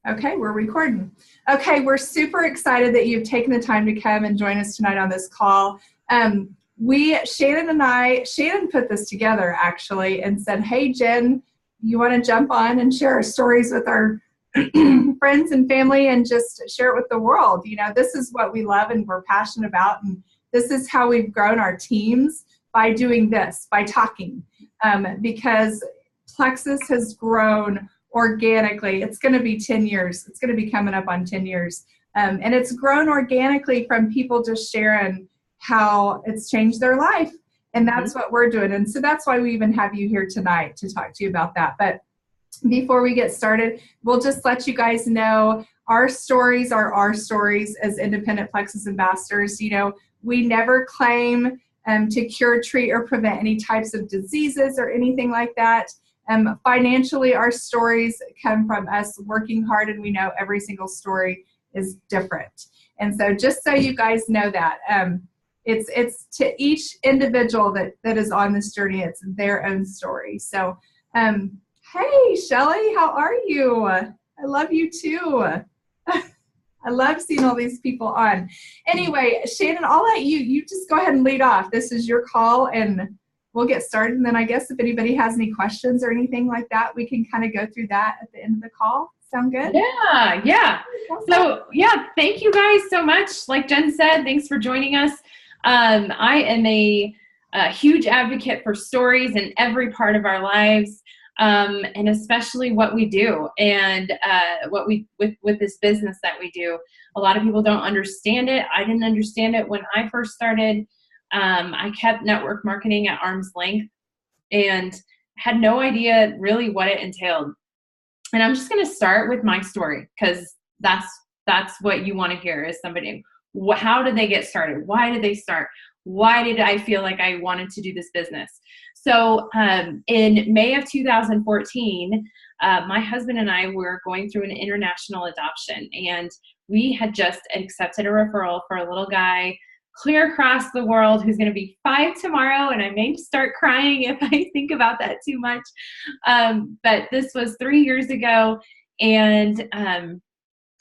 Okay, we're recording. Okay, we're super excited that you've taken the time to come and join us tonight on this call. Shannon put this together actually and said, hey, Jen, you want to jump on and share our stories with our friends and family and just share it with the world. You know, this is what we love and we're passionate about. And this is how we've grown our teams, by doing this, by talking, because Plexus has grown organically. It's going to be 10 years. It's going to be coming up on 10 years. And it's grown organically from people just sharing how it's changed their life. And that's what we're doing. And so that's why we even have you here tonight to talk to you about that. But before we get started, we'll just let you guys know our stories are our stories as independent Plexus ambassadors. You know, we never claim to cure, treat, or prevent any types of diseases or anything like that. Financially, our stories come from us working hard, and we know every single story is different. And so just so you guys know that, it's to each individual that is on this journey, it's their own story. So, hey, Shelly, how are you? I love you too. I love seeing all these people on. Anyway, Shannon, I'll let you just go ahead and lead off. This is your call, and we'll get started. And then I guess if anybody has any questions or anything like that, we can kind of go through that at the end of the call. Sound good? Yeah. So, thank you guys so much. Like Jen said, thanks for joining us. I am a huge advocate for stories in every part of our lives, and especially what we do and what we with this business that we do. A lot of people don't understand it. I didn't understand it when I first started. I kept network marketing at arm's length and had no idea really what it entailed. And I'm just going to start with my story, because that's what you want to hear, is somebody, how did they get started? Why did they start? Why did I feel like I wanted to do this business? So in May of 2014, my husband and I were going through an international adoption, and we had just accepted a referral for a little guy clear across the world who's going to be 5 tomorrow, and I may start crying if I think about that too much. But this was 3 years ago, and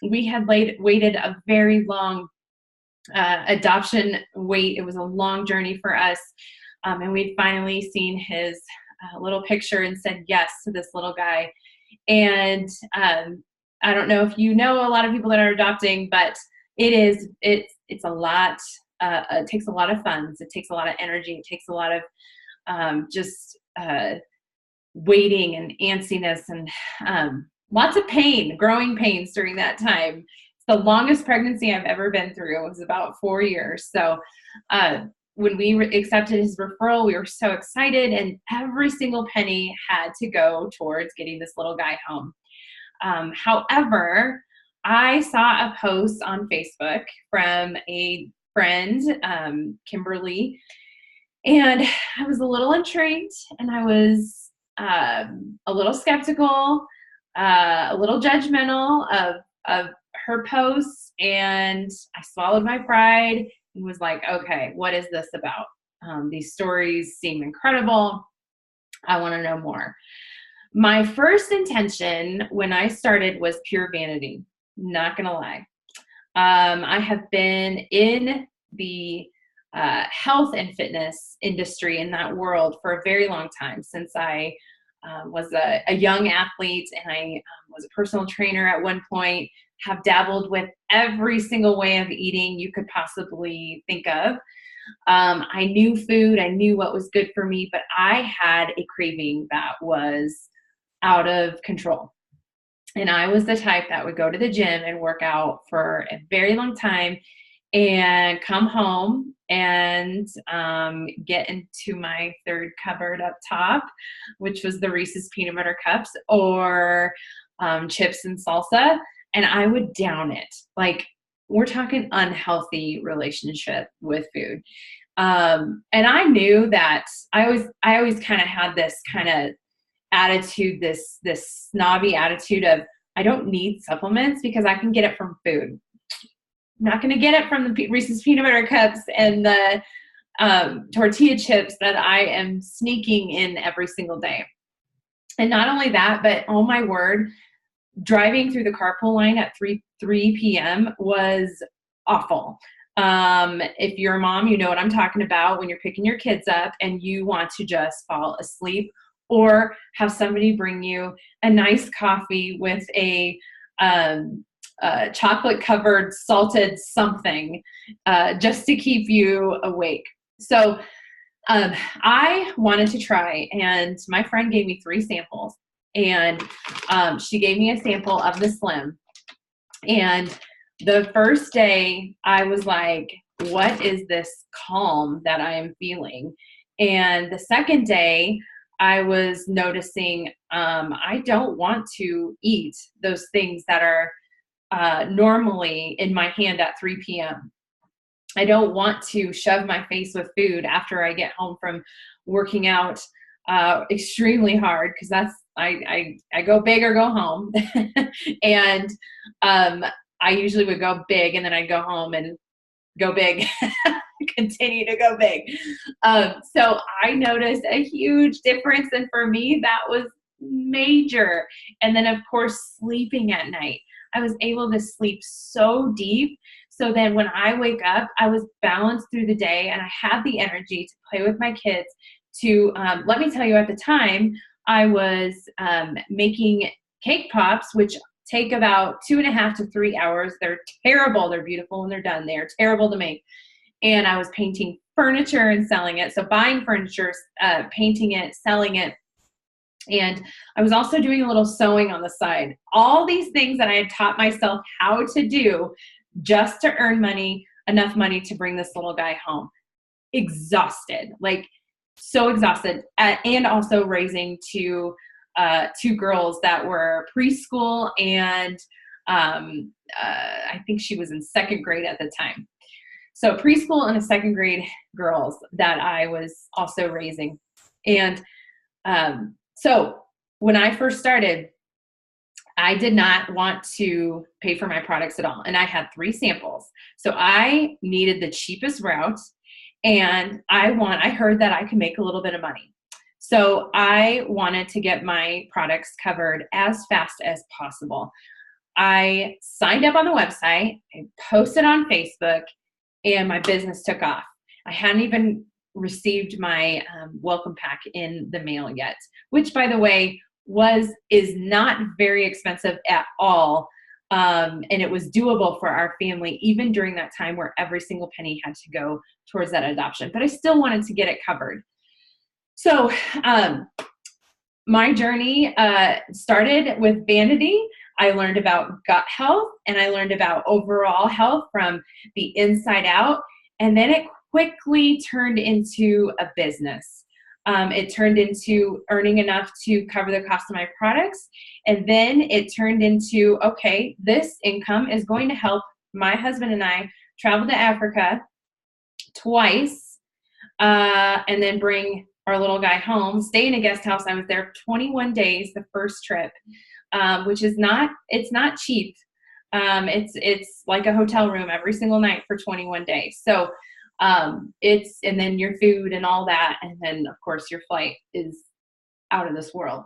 we had waited a very long adoption wait. It was a long journey for us, and we'd finally seen his little picture and said yes to this little guy. And I don't know if you know a lot of people that are adopting, but it's a lot. It takes a lot of funds. It takes a lot of energy. It takes a lot of just waiting and antsiness and lots of pain, growing pains during that time. It's the longest pregnancy I've ever been through. It was about 4 years. So when we accepted his referral, we were so excited, and every single penny had to go towards getting this little guy home. However, I saw a post on Facebook from a friend, Kimberly, and I was a little intrigued, and I was a little skeptical, a little judgmental of her posts, and I swallowed my pride and was like, okay, what is this about? These stories seem incredible. I want to know more. My first intention when I started was pure vanity, not gonna lie. I have been in the health and fitness industry, in that world, for a very long time, since I was a young athlete, and I was a personal trainer at one point, have dabbled with every single way of eating you could possibly think of. I knew food, I knew what was good for me, but I had a craving that was out of control. And I was the type that would go to the gym and work out for a very long time and come home and get into my third cupboard up top, which was the Reese's peanut butter cups or chips and salsa, and I would down it. Like, we're talking unhealthy relationship with food. And I knew that I always kind of had this kind of attitude, this snobby attitude of, I don't need supplements because I can get it from food. I'm not going to get it from the Reese's peanut butter cups and the tortilla chips that I am sneaking in every single day. And not only that, but oh my word, driving through the carpool line at 3 p.m. was awful. If you're a mom, you know what I'm talking about when you're picking your kids up and you want to just fall asleep, or have somebody bring you a nice coffee with a chocolate covered salted something, just to keep you awake. So I wanted to try, and my friend gave me 3 samples, and she gave me a sample of the Slim. And the first day I was like, what is this calm that I am feeling? And the second day I was noticing, I don't want to eat those things that are normally in my hand at 3 p.m. I don't want to shove my face with food after I get home from working out extremely hard, because that's I go big or go home. And I usually would go big, and then I'd go home and go big, continue to go big. So I noticed a huge difference, and for me that was major. And then of course sleeping at night, I was able to sleep so deep, so then when I wake up, I was balanced through the day, and I had the energy to play with my kids. To let me tell you, at the time I was making cake pops, which take about 2.5 to 3 hours. They're terrible. They're beautiful when they're done. They're terrible to make. And I was painting furniture and selling it. So buying furniture, painting it, selling it. And I was also doing a little sewing on the side. All these things that I had taught myself how to do just to earn money, enough money to bring this little guy home. Exhausted, like so exhausted. And also raising two girls that were preschool, and I think she was in 2nd grade at the time. So preschool and a 2nd grade girls that I was also raising. And so when I first started, I did not want to pay for my products at all. And I had 3 samples. So I needed the cheapest route, and I heard that I could make a little bit of money. So I wanted to get my products covered as fast as possible. I signed up on the website, I posted on Facebook, and my business took off. I hadn't even received my welcome pack in the mail yet, which, by the way, is not very expensive at all. And it was doable for our family, even during that time where every single penny had to go towards that adoption. But I still wanted to get it covered. So my journey started with vanity. I learned about gut health, and I learned about overall health from the inside out. And then it quickly turned into a business. It turned into earning enough to cover the cost of my products. And then it turned into, okay, this income is going to help my husband and I travel to Africa twice, and then bring our little guy home, stay in a guest house. I was there 21 days, the first trip, which is it's not cheap. It's like a hotel room every single night for 21 days. So and then your food and all that. And then of course your flight is out of this world.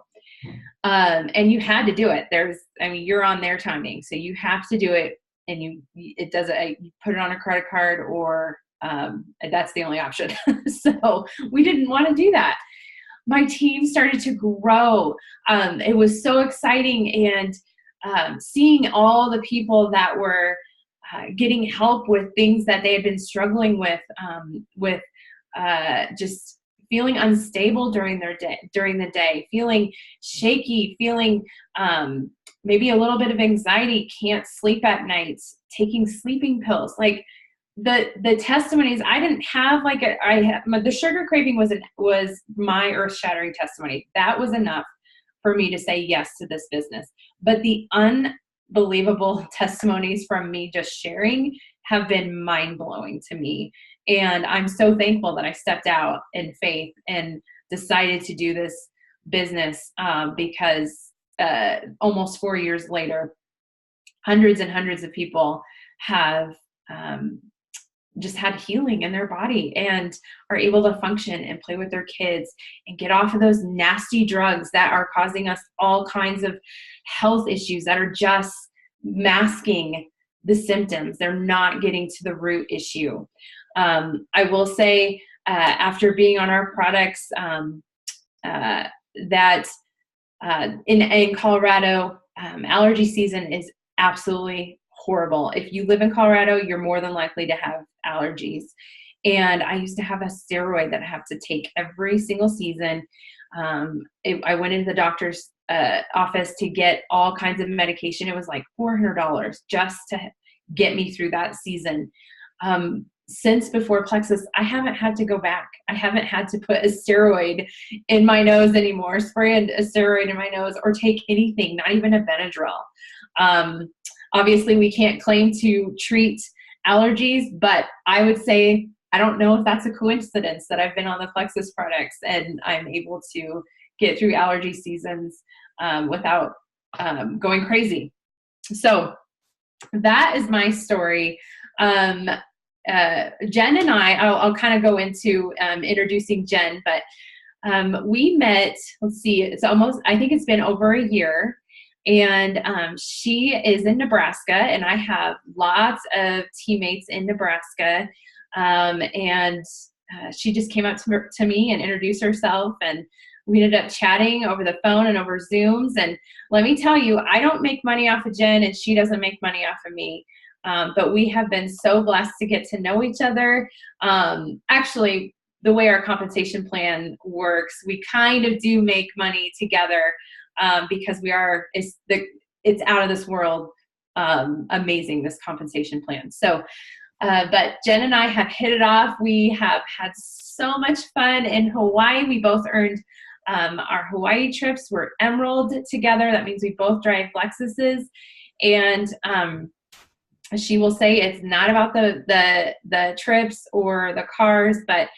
And you had to do it. You're on their timing, so you have to do it. And you put it on a credit card, or that's the only option. So we didn't want to do that. My team started to grow. It was so exciting. And seeing all the people that were getting help with things that they had been struggling with just feeling unstable during the day, feeling shaky, feeling maybe a little bit of anxiety, can't sleep at night, taking sleeping pills. Like the testimonies, I didn't have the sugar craving was my earth-shattering testimony. That was enough for me to say yes to this business. But the unbelievable testimonies from me just sharing have been mind-blowing to me. And I'm so thankful that I stepped out in faith and decided to do this business, because almost 4 years later, hundreds and hundreds of people have just had healing in their body and are able to function and play with their kids and get off of those nasty drugs that are causing us all kinds of health issues that are just masking the symptoms. They're not getting to the root issue. I will say, after being on our products, that in Colorado, allergy season is absolutely horrible. If you live in Colorado, you're more than likely to have allergies. And I used to have a steroid that I have to take every single season. I went into the doctor's office to get all kinds of medication. It was like $400 just to get me through that season. Since before Plexus, I haven't had to go back. I haven't had to put a steroid in my nose anymore, spray a steroid in my nose, or take anything, not even a Benadryl. Obviously, we can't claim to treat allergies, but I would say I don't know if that's a coincidence that I've been on the Plexus products and I'm able to get through allergy seasons without going crazy. So that is my story. Jen and I'll kind of go into introducing Jen, but we met, let's see, I think it's been over a year. And she is in Nebraska, and I have lots of teammates in Nebraska. And she just came up to me and introduced herself, and we ended up chatting over the phone and over Zooms. And let me tell you, I don't make money off of Jen, and she doesn't make money off of me. But we have been so blessed to get to know each other. Actually, the way our compensation plan works, we kind of do make money together. Because it's out of this world, amazing, this compensation plan. So, but Jen and I have hit it off. We have had so much fun in Hawaii. We both earned our Hawaii trips. We're Emerald together. That means we both drive Lexuses. And she will say it's not about the trips or the cars, but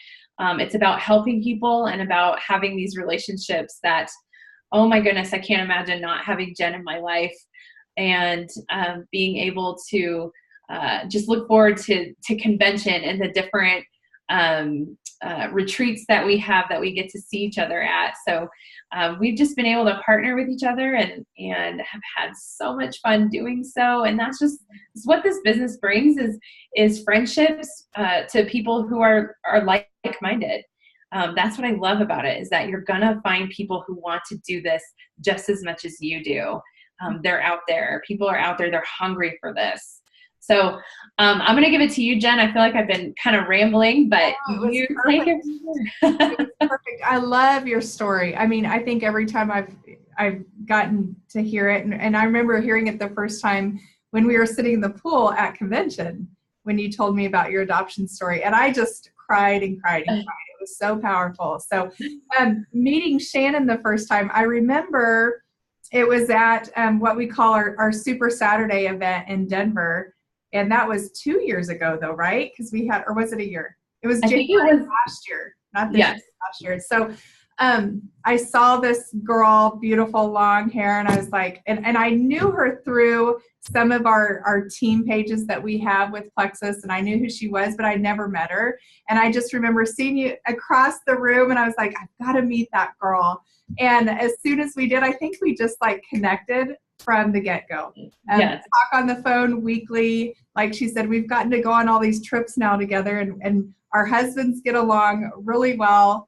it's about helping people and about having these relationships that, oh my goodness, I can't imagine not having Jen in my life, and being able to just look forward to convention and the different retreats that we have that we get to see each other at. So we've just been able to partner with each other and have had so much fun doing so. And that's what this business brings is friendships to people who are like-minded. That's what I love about it, is that you're going to find people who want to do this just as much as you do. They're out there. People are out there. They're hungry for this. So I'm going to give it to you, Jen. I feel like I've been kind of rambling, but you take it. It was perfect. I love your story. I mean, I think every time I've gotten to hear it, and I remember hearing it the first time when we were sitting in the pool at convention, when you told me about your adoption story, and I just cried and cried and cried. It was so powerful. So meeting Shannon the first time, I remember it was at what we call our Super Saturday event in Denver. And that was 2 years ago though, right? Because we had, or was it a year? It was January last year, not this year, last year. So I saw this girl, beautiful long hair, and I was like, and I knew her through some of our team pages that we have with Plexus, and I knew who she was, but I never met her. And I just remember seeing you across the room, and I was like, I've got to meet that girl. And as soon as we did, I think we just like connected from the get-go. Yes. Talk on the phone weekly. Like she said, we've gotten to go on all these trips now together, and our husbands get along really well.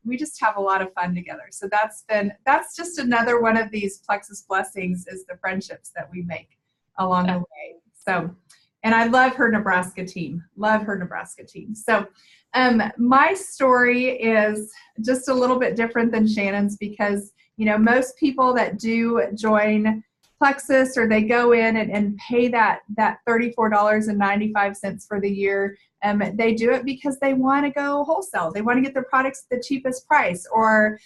We just have a lot of fun together. So that's just another one of these Plexus blessings, is the friendships that we make along the way. So, and I love her Nebraska team. So my story is just a little bit different than Shannon's, because, you know, most people that do join Plexus, or they go in and pay that $34.95 for the year, they do it because they want to go wholesale. They want to get their products at the cheapest price, or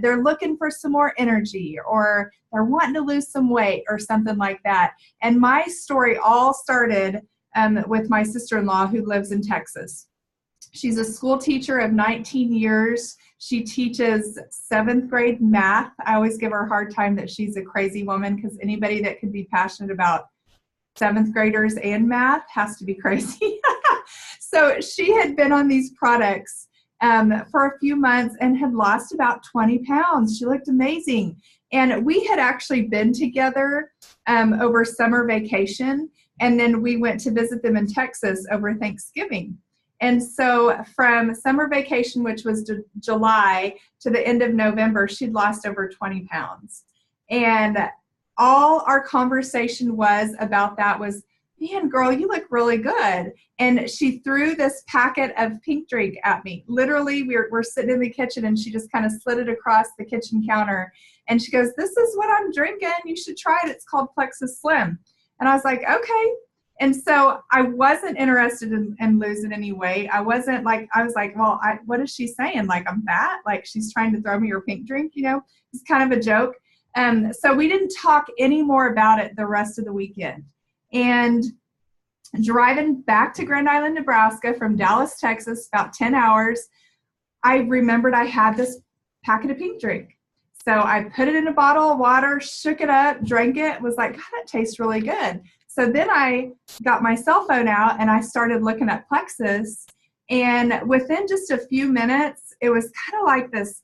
they're looking for some more energy, or they're wanting to lose some weight or something like that. And my story all started with my sister-in-law who lives in Texas. She's a school teacher of 19 years. She teaches 7th grade math. I always give her a hard time that she's a crazy woman, because anybody that could be passionate about 7th graders and math has to be crazy. So she had been on these products for a few months and had lost about 20 pounds. She looked amazing. And we had actually been together over summer vacation. And then we went to visit them in Texas over Thanksgiving. And so from summer vacation, which was July, to the end of November, she'd lost over 20 pounds. And all our conversation was about that was, man, girl, you look really good. And she threw this packet of pink drink at me. Literally, we're sitting in the kitchen, and she just kind of slid it across the kitchen counter. And she goes, this is what I'm drinking. You should try it. It's called Plexus Slim. And I was like, okay. And so I wasn't interested in losing any weight. I was like, well, what is she saying? Like, I'm fat? Like, she's trying to throw me her pink drink, you know? It's kind of a joke. So we didn't talk any more about it the rest of the weekend. And driving back to Grand Island, Nebraska from Dallas, Texas, about 10 hours, I remembered I had this packet of pink drink. So I put it in a bottle of water, shook it up, drank it, was like, God, that tastes really good. So then I got my cell phone out and I started looking at Plexus. And within just a few minutes, it was kind of like this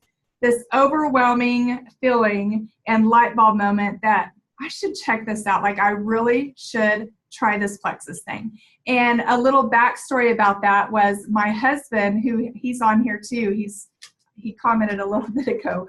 overwhelming feeling and light bulb moment that I should check this out. Like, I really should try this Plexus thing. And a little backstory about that was my husband, who he's on here too. He commented a little bit ago.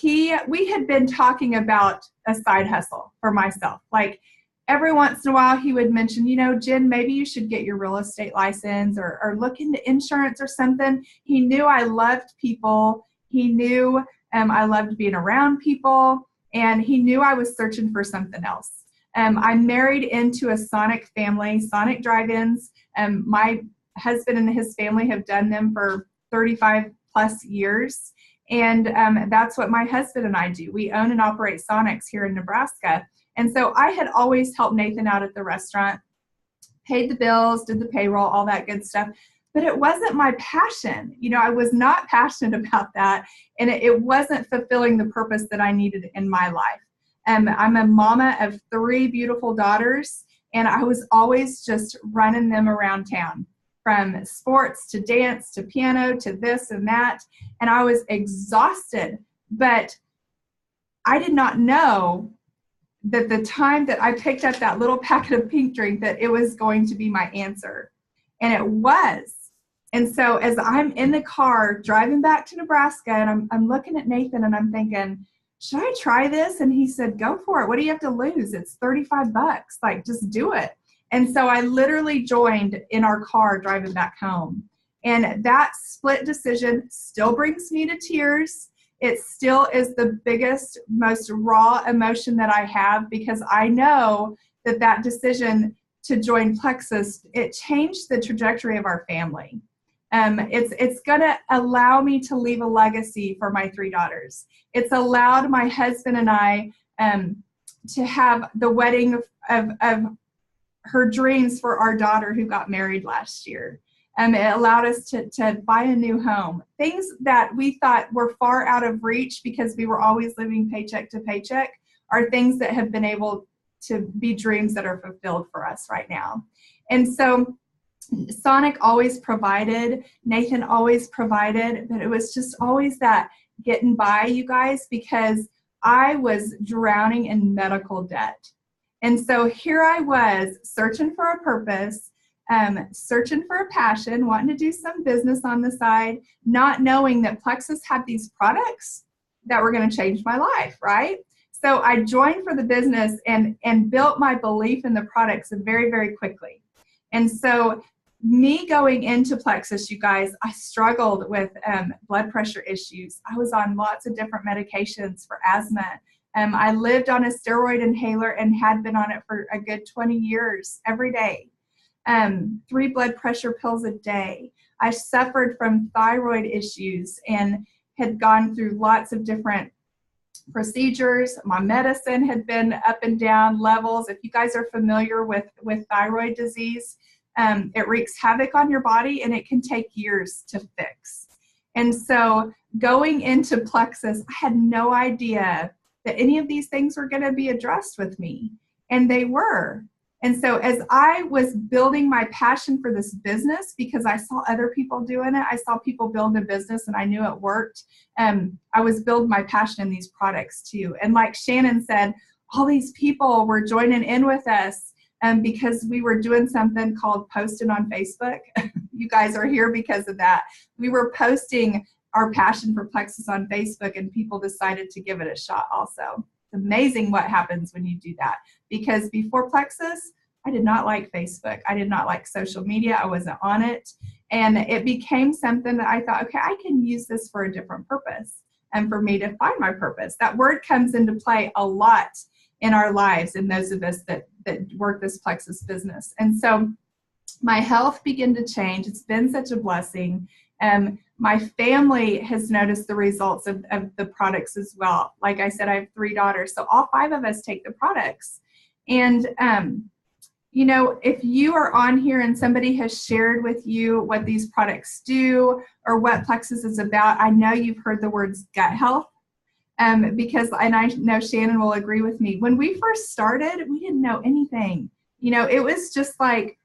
We had been talking about a side hustle for myself. Like, every once in a while he would mention, you know, Jen, maybe you should get your real estate license or look into insurance or something. He knew I loved people. He knew I loved being around people. And he knew I was searching for something else. I married into a Sonic family, Sonic drive-ins. My husband and his family have done them for 35 plus years. And that's what my husband and I do. We own and operate Sonics here in Nebraska. And so I had always helped Nathan out at the restaurant, paid the bills, did the payroll, all that good stuff. But it wasn't my passion. You know, I was not passionate about that. And it wasn't fulfilling the purpose that I needed in my life. I'm a mama of 3 beautiful daughters, and I was always just running them around town, from sports to dance to piano to this and that. And I was exhausted, but I did not know that the time that I picked up that little packet of pink drink, that it was going to be my answer. And it was. And so as I'm in the car driving back to Nebraska, and I'm looking at Nathan and I'm thinking, should I try this? And he said, go for it. What do you have to lose? It's $35. Like, just do it. And so I literally joined in our car driving back home. And that split decision still brings me to tears. It still is the biggest, most raw emotion that I have, because I know that decision to join Plexus, it changed the trajectory of our family. It's going to allow me to leave a legacy for my 3 daughters. It's allowed my husband and I to have the wedding of her dreams for our daughter who got married last year. It allowed us to buy a new home. Things that we thought were far out of reach because we were always living paycheck to paycheck are things that have been able to be dreams that are fulfilled for us right now. And so Sonic always provided, Nathan always provided, but it was just always that getting by, you guys, because I was drowning in medical debt. And so here I was searching for a purpose, searching for a passion, wanting to do some business on the side, not knowing that Plexus had these products that were going to change my life, right? So I joined for the business and built my belief in the products very, very quickly. And so me going into Plexus, you guys, I struggled with blood pressure issues. I was on lots of different medications for asthma. I lived on a steroid inhaler and had been on it for a good 20 years every day. 3 blood pressure pills a day. I suffered from thyroid issues and had gone through lots of different procedures. My medicine had been up and down levels. If you guys are familiar with thyroid disease, it wreaks havoc on your body and it can take years to fix. And so going into Plexus, I had no idea that any of these things were going to be addressed with me. And they were. And so as I was building my passion for this business, because I saw other people doing it, I saw people build a business and I knew it worked. I was building my passion in these products too. And like Shannon said, all these people were joining in with us because we were doing something called posting on Facebook. You guys are here because of that. We were posting our passion for Plexus on Facebook, and people decided to give it a shot also. It's amazing what happens when you do that, because before Plexus, I did not like Facebook. I did not like social media. I wasn't on it. And it became something that I thought, okay, I can use this for a different purpose and for me to find my purpose. That word comes into play a lot in our lives, and those of us that work this Plexus business. And so my health began to change. It's been such a blessing. My family has noticed the results of the products as well. Like I said, I have 3 daughters, so all 5 of us take the products. And, you know, if you are on here and somebody has shared with you what these products do or what Plexus is about, I know you've heard the words gut health. Because, and I know Shannon will agree with me, when we first started, we didn't know anything. You know, it was just like,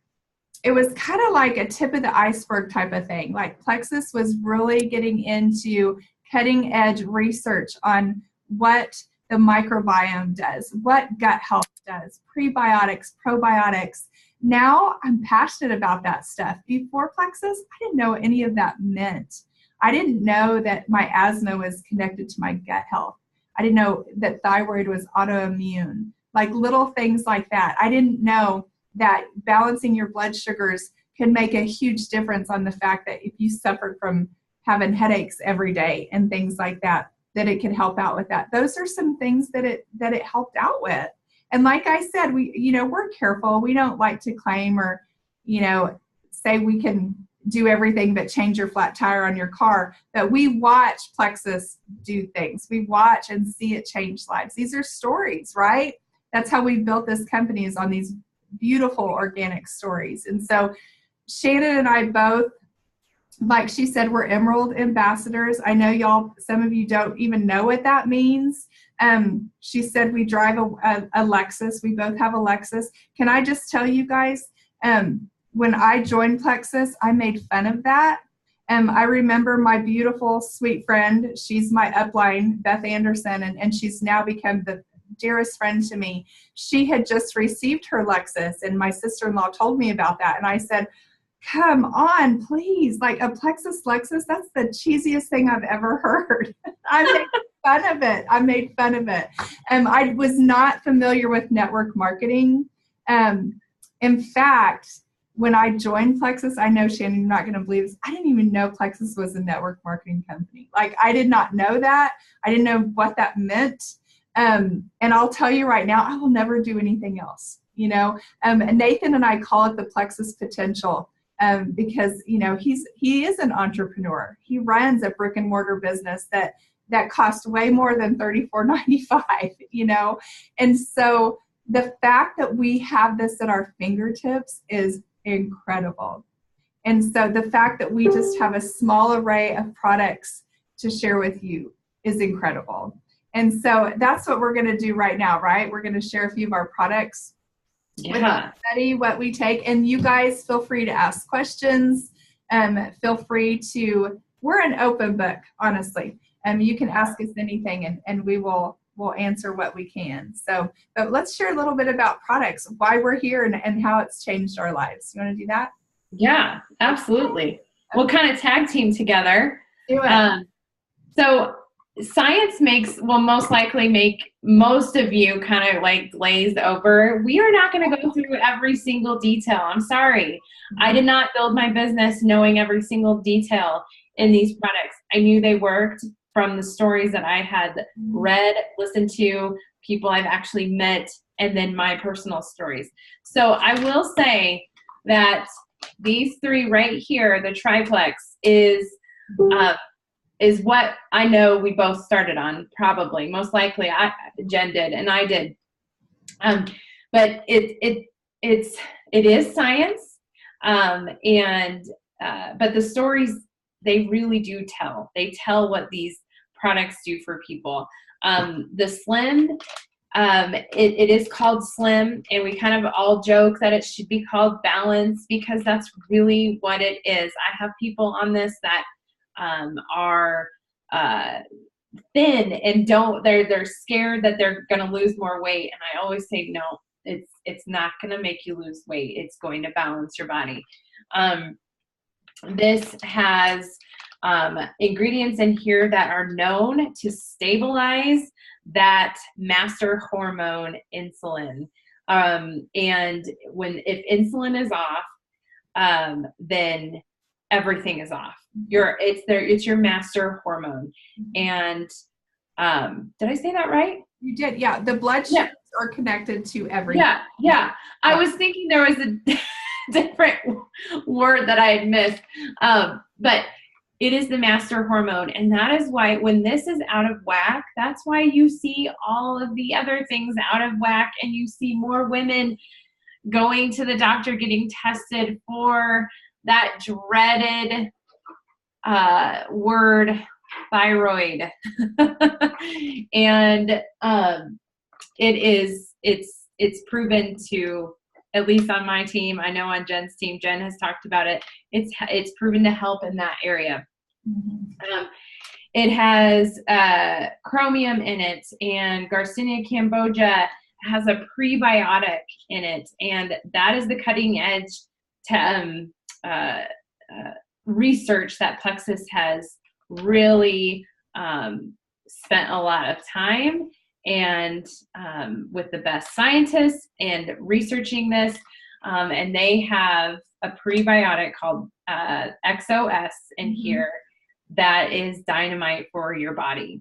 it was kind of like a tip of the iceberg type of thing. Like Plexus was really getting into cutting edge research on what the microbiome does, what gut health does, prebiotics, probiotics. Now I'm passionate about that stuff. Before Plexus, I didn't know what any of that meant. I didn't know that my asthma was connected to my gut health. I didn't know that thyroid was autoimmune, like little things like that. I didn't know that balancing your blood sugars can make a huge difference on the fact that if you suffer from having headaches every day and things like that, that it can help out with that. Those are some things that it helped out with. And like I said, we're careful. We don't like to claim or, say we can do everything but change your flat tire on your car. But we watch Plexus do things. We watch and see it change lives. These are stories, right? That's how we built this company, is on these beautiful organic stories. And so Shannon and I both, like she said, we're Emerald ambassadors. I know some of you don't even know what that means. She said we drive a Lexus. We both have a Lexus. Can I just tell you guys, when I joined Plexus, I made fun of that. I remember my beautiful, sweet friend, she's my upline, Beth Anderson, and she's now become the dearest friend to me. She had just received her Lexus, and my sister-in-law told me about that. And I said, come on, please, like a Plexus Lexus, that's the cheesiest thing I've ever heard. I made fun of it. I was not familiar with network marketing. In fact, when I joined Plexus, I know, Shannon, you're not going to believe this, I didn't even know Plexus was a network marketing company. Like, I did not know that. I didn't know what that meant. And I'll tell you right now, I will never do anything else, and Nathan and I call it the Plexus potential, because, he is an entrepreneur. He runs a brick and mortar business that costs way more than $34.95, and so the fact that we have this at our fingertips is incredible. And so the fact that we just have a small array of products to share with you is incredible. And so that's what we're going to do right now, right? We're going to share a few of our products. Yeah. Study what we take. And you guys feel free to ask questions. Feel free to, we're an open book, honestly. You can ask us anything and we'll answer what we can. So, but let's share a little bit about products, why we're here and how it's changed our lives. You want to do that? Yeah, absolutely. Okay. We'll kind of tag team together. Do it. So science will most likely make most of you kind of like glaze over. We are not going to go through every single detail. I'm sorry. I did not build my business knowing every single detail in these products. I knew they worked from the stories that I had read, listened to, people I've actually met, and then my personal stories. So I will say that these 3 right here, the triplex, is what I know we both started on, probably. Most likely Jen did and I did. But it is science. But the stories, they really do tell. They tell what these products do for people. The Slim, It is called Slim, and we kind of all joke that it should be called Balance, because that's really what it is. I have people on this that are thin and they're scared that they're going to lose more weight, and I always say no, it's not going to make you lose weight. It's going to balance your body. This has ingredients in here that are known to stabilize that master hormone, insulin. And if insulin is off, then everything is off. It's your master hormone. And did I say that right? You did, yeah. The blood sugars are connected to everything. Yeah. I was thinking there was a different word that I had missed, but it is the master hormone, and that is why when this is out of whack, that's why you see all of the other things out of whack, and you see more women going to the doctor getting tested for that dreaded word, thyroid. And it's proven to, at least on my team, I know on Jen's team, Jen has talked about it, it's proven to help in that area. Mm-hmm. It has chromium in it, and Garcinia cambogia has a prebiotic in it, and that is the cutting edge research that Plexus has really spent a lot of time and with the best scientists and researching this, and they have a prebiotic called XOS in here that is dynamite for your body.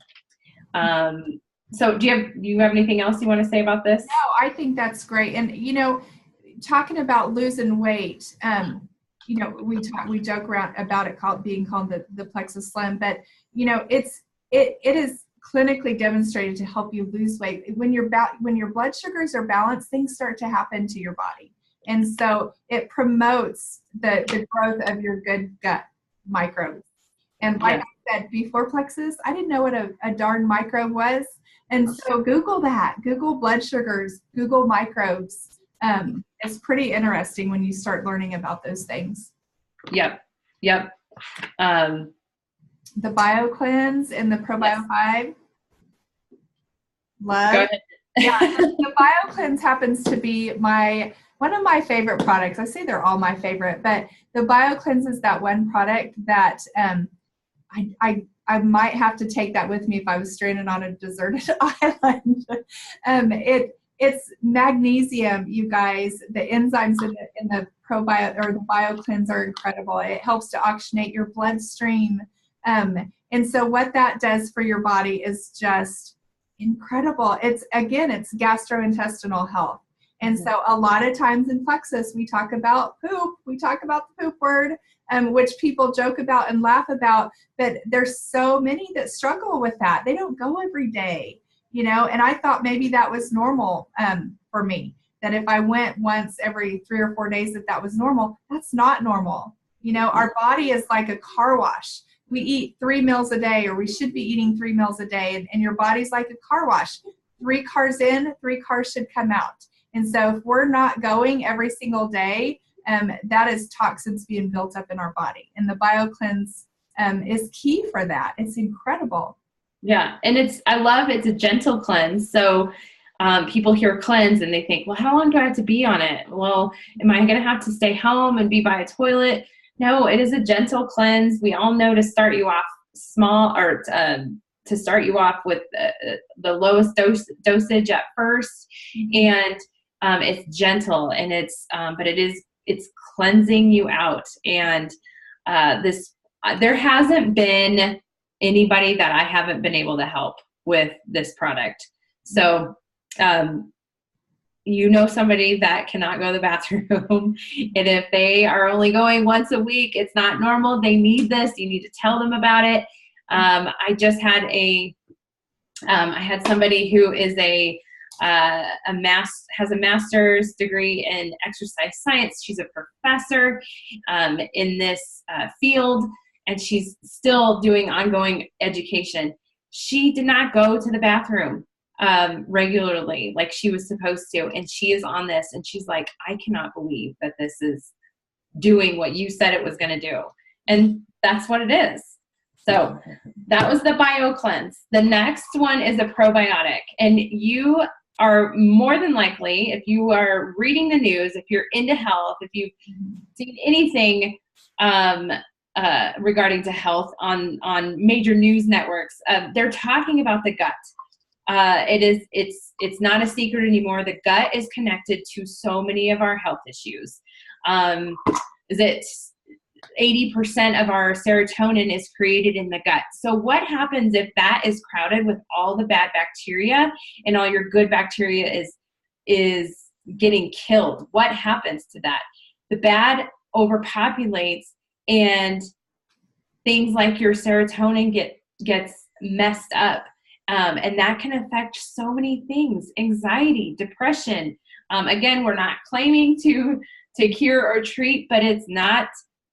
So do you have anything else you want to say about this? No, I think that's great. And talking about losing weight, we joke around about it being called the Plexus Slim, but it is clinically demonstrated to help you lose weight. When your blood sugars are balanced, things start to happen to your body. And so it promotes the growth of your good gut microbes. And like I said, before Plexus, I didn't know what a darn microbe was. And so Google that. Google blood sugars, Google microbes. It's pretty interesting when you start learning about those things. Yep. The BioCleanse and the Probio 5. Love. Go ahead. Yeah, the BioCleanse happens to be one of my favorite products. I say they're all my favorite, but the BioCleanse is that one product that I might have to take that with me if I was stranded on a deserted island. It's magnesium, you guys. The enzymes in the probiotic or the BioCleanse are incredible. It helps to oxygenate your bloodstream. And so what that does for your body is just incredible. It's gastrointestinal health. And so a lot of times in Plexus, we talk about poop. We talk about the poop word, which people joke about and laugh about, but there's so many that struggle with that. They don't go every day, and I thought maybe that was normal for me, that if I went once every 3 or 4 days, that was normal. That's not normal. Our body is like a car wash. We eat 3 meals a day, or we should be eating 3 meals a day, and your body's like a car wash. 3 cars in, 3 cars should come out. And so if we're not going every single day, that is toxins being built up in our body. And the BioCleanse is key for that. It's incredible. Yeah, and it's a gentle cleanse. So people hear cleanse and they think, well, how long do I have to be on it? Well, am I going to have to stay home and be by a toilet? No, it is a gentle cleanse. We all know to start you off small, or to start you off with the lowest dosage at first. And it's gentle, and it's cleansing you out. And there hasn't been anybody that I haven't been able to help with this product. So, somebody that cannot go to the bathroom, and if they are only going once a week, it's not normal. They need this. You need to tell them about it. I just had I had somebody who is has a master's degree in exercise science. She's a professor in this field, and she's still doing ongoing education. She did not go to the bathroom. regularly like she was supposed to. And she is on this and she's like, I cannot believe that this is doing what you said it was going to do. And that's what it is. So that was the bio cleanse. The next one is a probiotic. And you are more than likely, if you are reading the news, if you're into health, if you've seen anything regarding to health on major news networks, they're talking about the gut. It's not a secret anymore. The gut is connected to so many of our health issues. Is it 80% of our serotonin is created in the gut. So what happens if that is crowded with all the bad bacteria and all your good bacteria is getting killed? What happens to that? The bad overpopulates and things like your serotonin gets messed up. And that can affect so many things: anxiety, depression. Again, we're not claiming to cure or treat, but it's not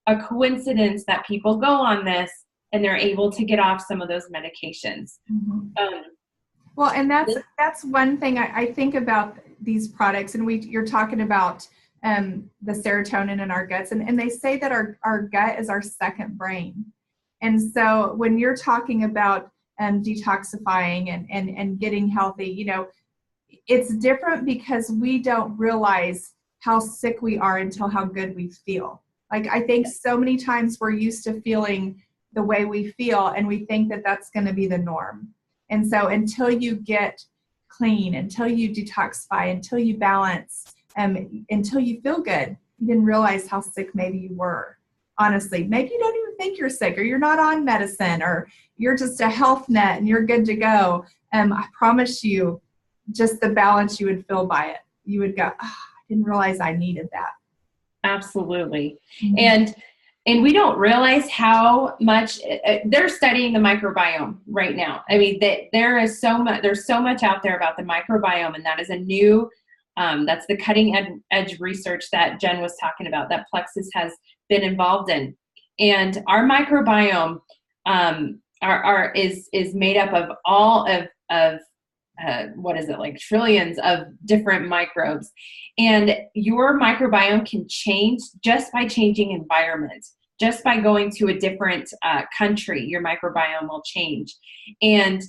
a coincidence that people go on this and they're able to get off some of those medications. Well, and that's one thing I think about these products, and you're talking about the serotonin in our guts, and they say that our gut is our second brain. And so when you're talking about detoxifying and getting healthy, you know, it's different because we don't realize how sick we are until how good we feel. Like, I think so many times we're used to feeling the way we feel, and we think that that's going to be the norm. And so until you get clean, until you detoxify, until you balance, until you feel good, you didn't realize how sick maybe you were. Honestly, maybe you don't even think you're sick, or you're not on medicine, or you're just a health net and you're good to go. I promise you, just the balance you would feel by it. You would go, oh, I didn't realize I needed that. Absolutely. And we don't realize how much they're studying the microbiome right now. I mean, there's so much out there about the microbiome, and that is a new, that's the cutting edge research that Jen was talking about, that Plexus has been involved in. And our microbiome is made up of all of what is it, like trillions of different microbes. And your microbiome can change just by changing environment. Just by going to a different country, your microbiome will change. And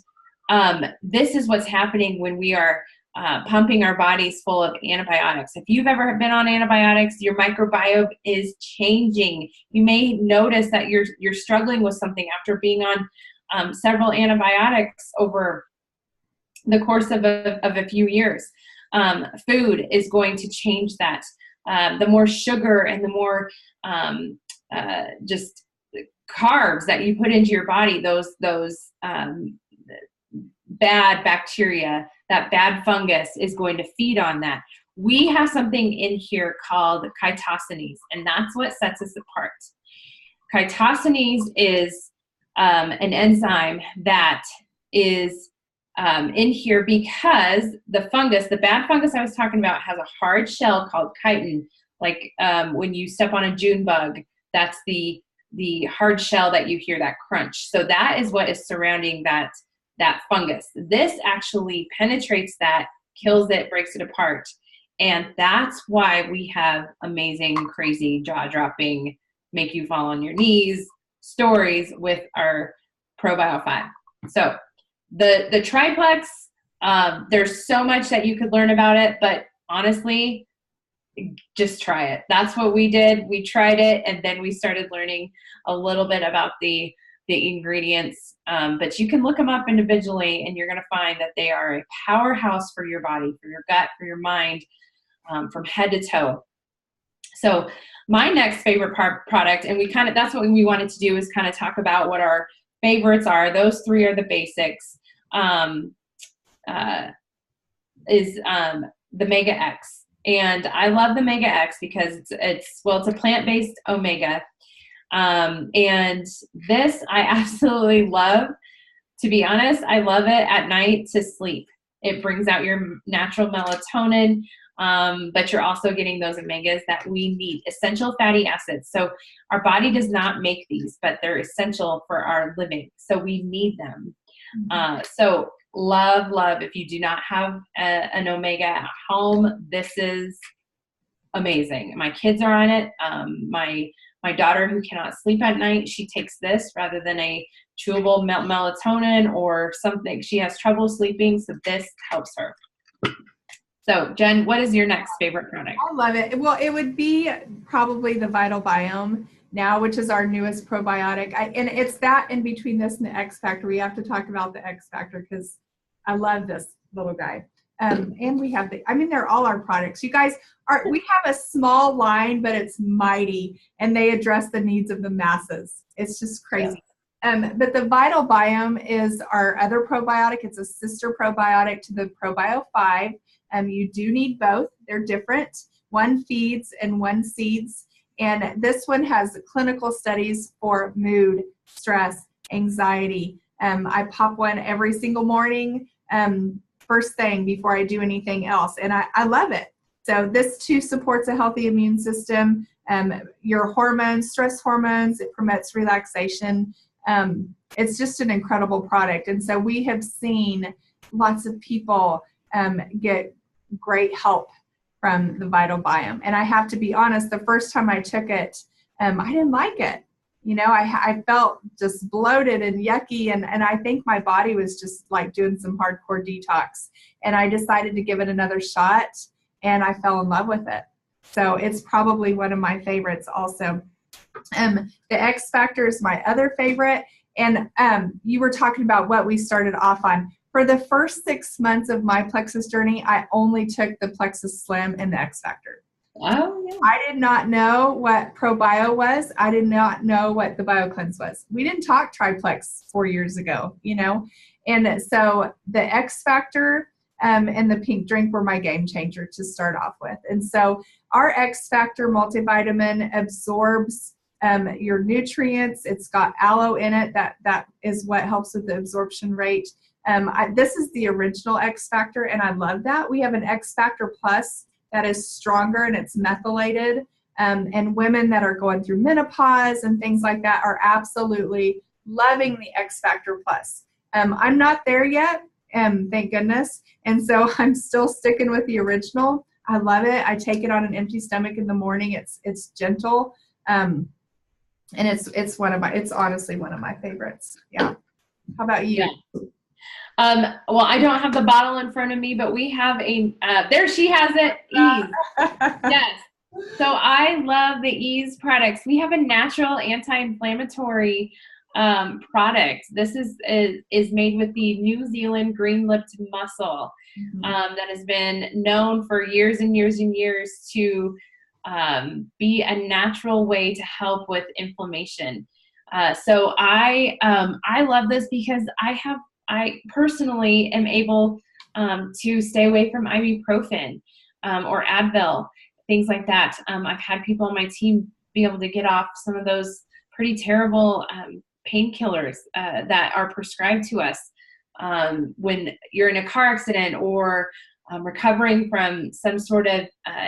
this is what's happening when we are pumping our bodies full of antibiotics. If you've ever been on antibiotics, your microbiome is changing. You may notice that you're struggling with something after being on several antibiotics over the course of a few years. Food is going to change that. The more sugar and the more just carbs that you put into your body, those bad bacteria, that bad fungus is going to feed on that. We have something in here called chitosanase, and that's what sets us apart. Chitosanase is an enzyme that is in here because the fungus, the bad fungus I was talking about, has a hard shell called chitin. Like when you step on a June bug, that's the hard shell that you hear, that crunch. So that is what is surrounding that fungus. This actually penetrates that, kills it, breaks it apart. And that's why we have amazing, crazy, jaw-dropping, make you fall on your knees stories with our ProBio 5. So the triplex, there's so much that you could learn about it, but honestly, just try it. That's what we did. We tried it, and then we started learning a little bit about the ingredients. But you can look them up individually, and you're going to find that they are a powerhouse for your body, for your gut, for your mind, from head to toe. So my next favorite product, and that's what we wanted to do, is kind of talk about what our favorites are. Those three are the basics. Is the Mega X. And I love the Mega X because it's a plant-based omega. And this I absolutely love. To be honest, I love it at night to sleep. It brings out your natural melatonin, but you're also getting those omegas that we need, essential fatty acids. So our body does not make these, but they're essential for our living. So we need them. So love, love. If you do not have an omega at home, this is amazing. My kids are on it. My daughter, who cannot sleep at night, she takes this rather than a chewable melatonin or something. She has trouble sleeping, so this helps her. So, Jen, what is your next favorite product? I love it. Well, it would be probably the Vital Biome now, which is our newest probiotic. And it's that in between this and the X Factor. We have to talk about the X Factor because I love this little guy. And we have they're all our products. You guys we have a small line, but it's mighty, and they address the needs of the masses. It's just crazy. Yeah. But the Vital Biome is our other probiotic. It's a sister probiotic to the ProBio 5. You do need both. They're different. One feeds and one seeds. And this one has clinical studies for mood, stress, anxiety. I pop one every single morning. First thing before I do anything else. And I love it. So this too supports a healthy immune system, your hormones, stress hormones, it promotes relaxation. It's just an incredible product. And so we have seen lots of people get great help from the Vital Biome. And I have to be honest, the first time I took it, I didn't like it. You know, I felt just bloated and yucky, and I think my body was just like doing some hardcore detox. And I decided to give it another shot, and I fell in love with it. So it's probably one of my favorites also. The X Factor is my other favorite. And you were talking about what we started off on. For the first 6 months of my Plexus journey, I only took the Plexus Slim and the X Factor. Oh, yeah. I did not know what ProBio was. I did not know what the BioCleanse was. We didn't talk triplex 4 years ago, you know? And so the X Factor and the pink drink were my game changer to start off with. And so our X Factor multivitamin absorbs your nutrients. It's got aloe in it. That is what helps with the absorption rate. This is the original X Factor, and I love that. We have an X Factor Plus that is stronger, and it's methylated. And women that are going through menopause and things like that are absolutely loving the X Factor Plus. I'm not there yet, thank goodness. And so I'm still sticking with the original. I love it. I take it on an empty stomach in the morning. It's gentle. And it's honestly one of my favorites. Yeah. How about you? Yeah. Well, I don't have the bottle in front of me, but we have there she has it, Ease. Yes. So I love the Ease products. We have a natural anti-inflammatory product. This is made with the New Zealand green-lipped mussel that has been known for years and years and years to be a natural way to help with inflammation. So I love this because I personally am able to stay away from ibuprofen or Advil, things like that. I've had people on my team be able to get off some of those pretty terrible painkillers that are prescribed to us when you're in a car accident or recovering from some sort of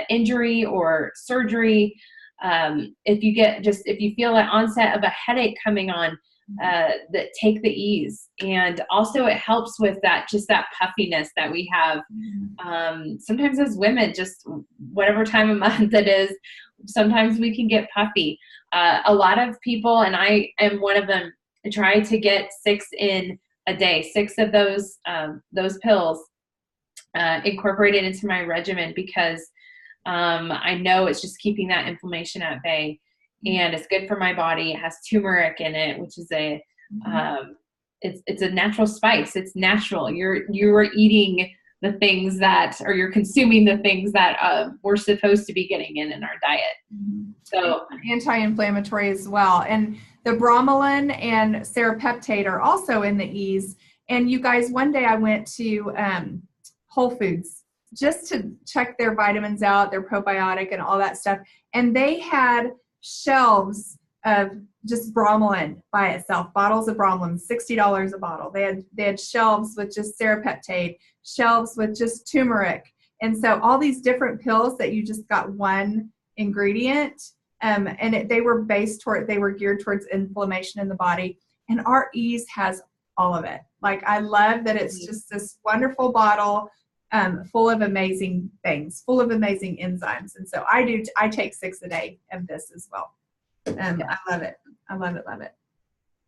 injury or surgery. If you feel an onset of a headache coming on, that take the Ease. And also it helps with that puffiness that we have sometimes as women, just whatever time of month it is, sometimes we can get puffy. A lot of people, and I am one of them, try to get 6 in a day, 6 of those pills incorporated into my regimen because I know it's just keeping that inflammation at bay. And it's good for my body. It has turmeric in it, which is it's a natural spice. It's natural. You're eating the things that, or you're consuming the things that we're supposed to be getting in our diet. So anti-inflammatory as well. And the bromelain and serapeptase are also in the Ease. And you guys, one day I went to Whole Foods just to check their vitamins out, their probiotic and all that stuff. And they had shelves of just bromelain by itself, bottles of bromelain, $60 a bottle. They had shelves with just serapeptase, shelves with just turmeric. And so all these different pills that you just got one ingredient, they were geared towards inflammation in the body. And our Ease has all of it. Like, I love that it's just this wonderful bottle full of amazing things, full of amazing enzymes. And so I take 6 a day of this as well. I love it. I love it. Love it.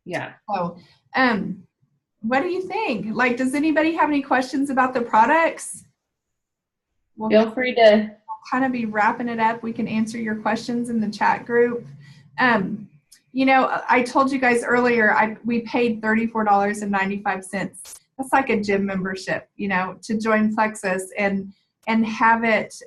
Yeah. So, what do you think? Like, does anybody have any questions about the products? Feel free to. Kind of be wrapping it up. We can answer your questions in the chat group. I told you guys earlier, we paid $34.95. That's like a gym membership, to join Plexus and have it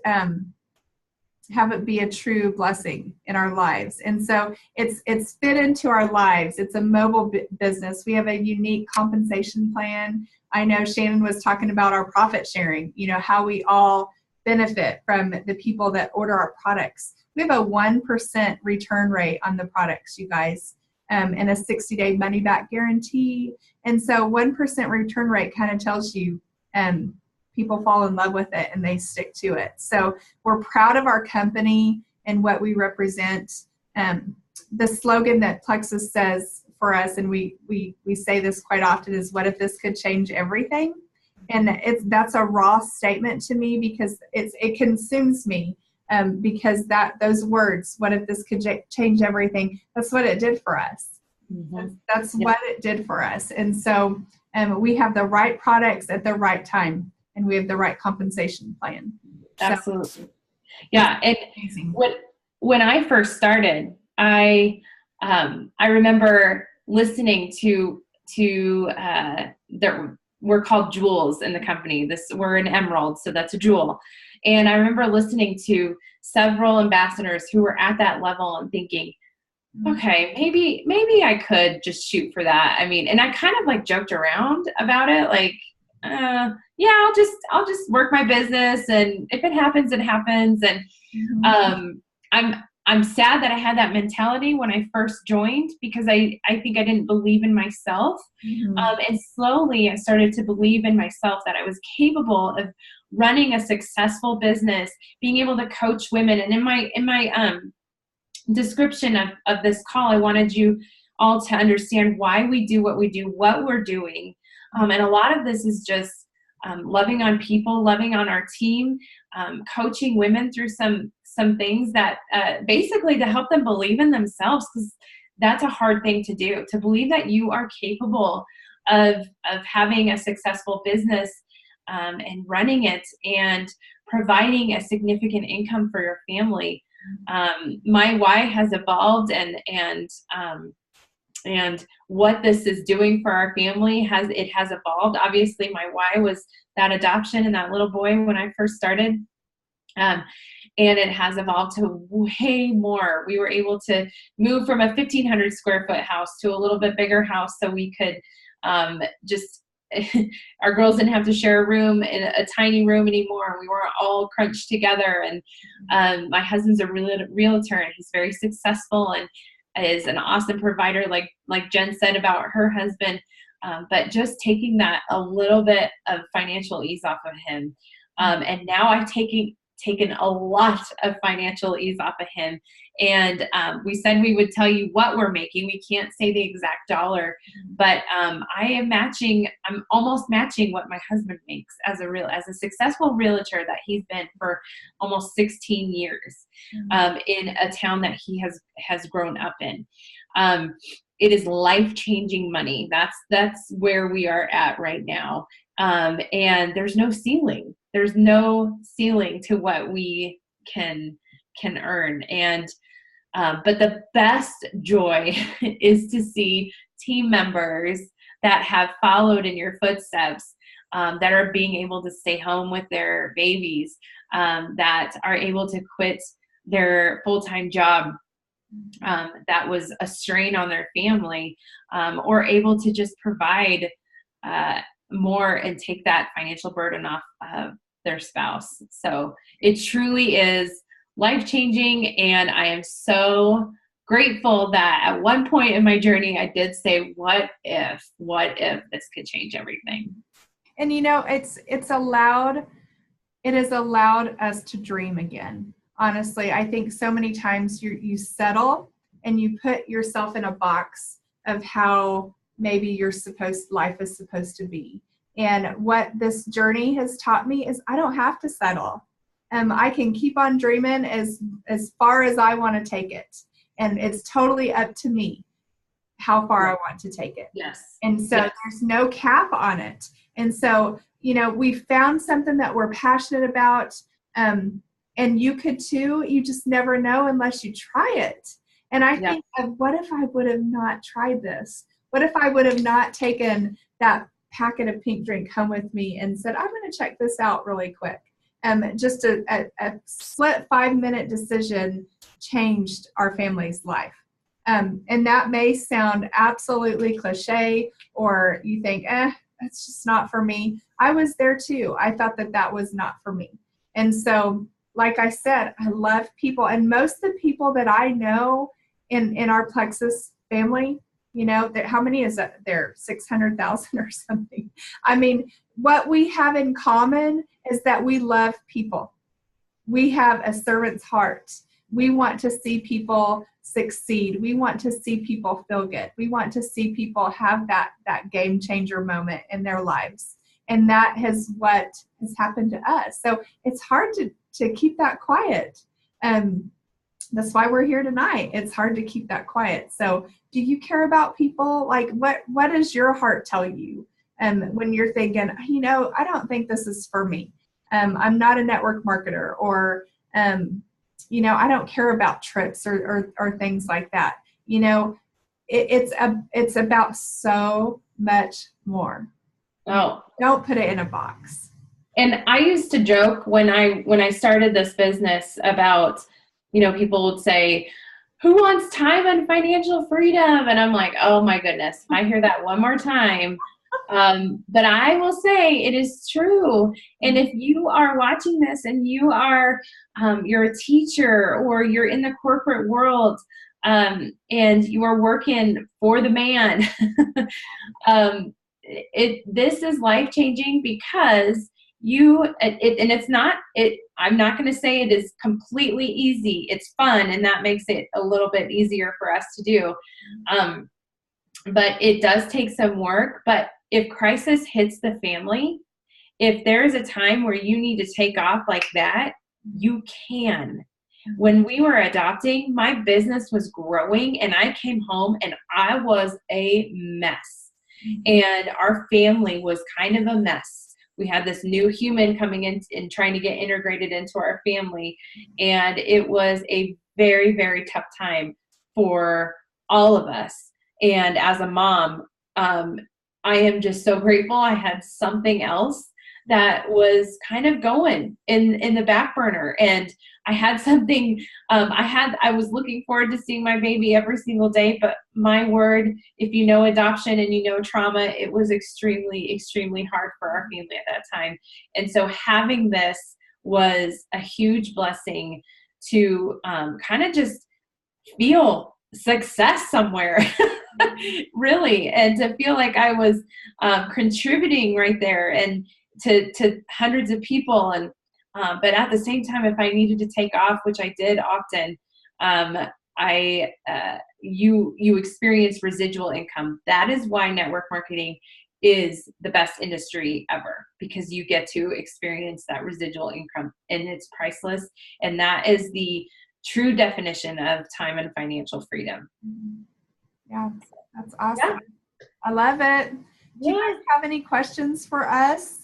be a true blessing in our lives. And so it's fit into our lives. It's a mobile business. We have a unique compensation plan. I know Shannon was talking about our profit sharing, how we all benefit from the people that order our products. We have a 1% return rate on the products, you guys, and a 60-day money back guarantee. And so 1% return rate kind of tells you people fall in love with it and they stick to it. So we're proud of our company and what we represent. The slogan that Plexus says for us, and we say this quite often, is, what if this could change everything? And that's a raw statement to me, because it consumes me, because those words, what if this could change everything, that's what it did for us. Mm-hmm. That's what it did for us. And so we have the right products at the right time, and we have the right compensation plan. Absolutely. So, yeah. And when I first started, I remember listening to we're called jewels in the company. We're an emerald, so that's a jewel. And I remember listening to several ambassadors who were at that level and thinking, okay, maybe I could just shoot for that. I mean, and I kind of like joked around about it, like, yeah, I'll just work my business, and if it happens, it happens. And I'm sad that I had that mentality when I first joined, because I think I didn't believe in myself. Mm-hmm. And slowly I started to believe in myself, that I was capable of running a successful business, being able to coach women. And in my description of this call, I wanted you all to understand why we do what we do, what we're doing. And a lot of this is just loving on people, loving on our team, coaching women through some things that basically to help them believe in themselves, because that's a hard thing to do, to believe that you are capable of having a successful business and running it and providing a significant income for your family. My why has evolved, and what this is doing for our family has evolved. Obviously, my why was that adoption and that little boy when I first started. And it has evolved to way more. We were able to move from a 1,500 square foot house to a little bit bigger house, so we could our girls didn't have to share a room in a tiny room anymore. We weren't all crunched together. And my husband's a realtor, and he's very successful and is an awesome provider, like Jen said about her husband. But just taking that a little bit of financial ease off of him. And now I've taken a lot of financial ease off of him. And we said we would tell you what we're making. We can't say the exact dollar, but I'm almost matching what my husband makes as a successful realtor that he's been for almost 16 years in a town that he has grown up in. It is life-changing money. That's where we are at right now. And there's no ceiling. There's no ceiling to what we can earn. And but the best joy is to see team members that have followed in your footsteps, that are being able to stay home with their babies, that are able to quit their full-time job that was a strain on their family, or able to just provide more and take that financial burden off of their spouse. So it truly is life-changing, and I am so grateful that at one point in my journey I did say, what if this could change everything? And it has allowed us to dream again. Honestly, I think so many times you settle and you put yourself in a box of how maybe life is supposed to be. And what this journey has taught me is I don't have to settle. I can keep on dreaming as far as I want to take it. And it's totally up to me how far I want to take it. Yes. And so there's no cap on it. And so, we found something that we're passionate about. And you could too. You just never know unless you try it. And I think of, what if I would have not tried this? What if I would have not taken that packet of pink drink home with me and said, I'm going to check this out really quick. Just a split 5-minute decision changed our family's life. And that may sound absolutely cliche, or you think, that's just not for me. I was there too. I thought that was not for me. And so, like I said, I love people. And most of the people that I know in our Plexus family, how many is that there? 600,000 or something. I mean, what we have in common is that we love people. We have a servant's heart. We want to see people succeed. We want to see people feel good. We want to see people have that game changer moment in their lives. And that is what has happened to us. So it's hard to keep that quiet. That's why we're here tonight. It's hard to keep that quiet. So do you care about people? Like, what does your heart tell you when you're thinking, I don't think this is for me. I'm not a network marketer, or, I don't care about trips or things like that. It's about so much more. Oh, don't put it in a box. And I used to joke when I started this business about, people would say, who wants time and financial freedom? And I'm like, oh my goodness, if I hear that one more time. But I will say it is true. And if you are watching this and you're a teacher, or you're in the corporate world, and you are working for the man, this is life-changing, because I'm not going to say it is completely easy. It's fun, and that makes it a little bit easier for us to do. But it does take some work. But if crisis hits the family, if there's a time where you need to take off like that, you can. When we were adopting, my business was growing, and I came home and I was a mess. And our family was kind of a mess. We had this new human coming in and trying to get integrated into our family. And it was a very, very tough time for all of us. And as a mom, I am just so grateful I had something else that was kind of going in the back burner. And I had something, I was looking forward to seeing my baby every single day, but my word, if you know adoption and you know trauma, it was extremely, extremely hard for our family at that time. And so having this was a huge blessing to kind of just feel success somewhere, really, and to feel like I was contributing right there and to hundreds of people. And but at the same time, if I needed to take off, which I did often, you experience residual income. That is why network marketing is the best industry ever, because you get to experience that residual income, and it's priceless. And that is the true definition of time and financial freedom. Yeah, that's awesome. Yeah. I love it. Do you guys have any questions for us?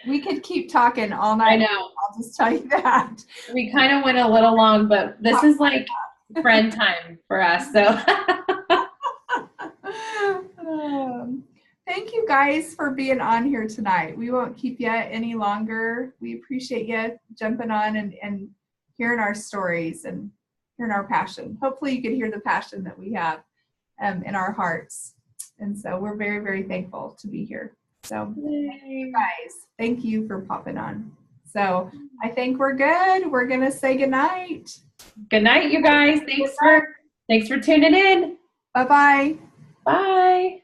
We could keep talking all night. I know. I'll just tell you that. We kind of went a little long, but this is like friend time for us. So thank you guys for being on here tonight. We won't keep you any longer. We appreciate you jumping on and hearing our stories and hearing our passion. Hopefully you could hear the passion that we have in our hearts. And so we're very, very thankful to be here. So you guys, thank you for popping on. So I think we're good. We're going to say good night. Good night, you guys. Thanks for tuning in. Bye-bye. Bye.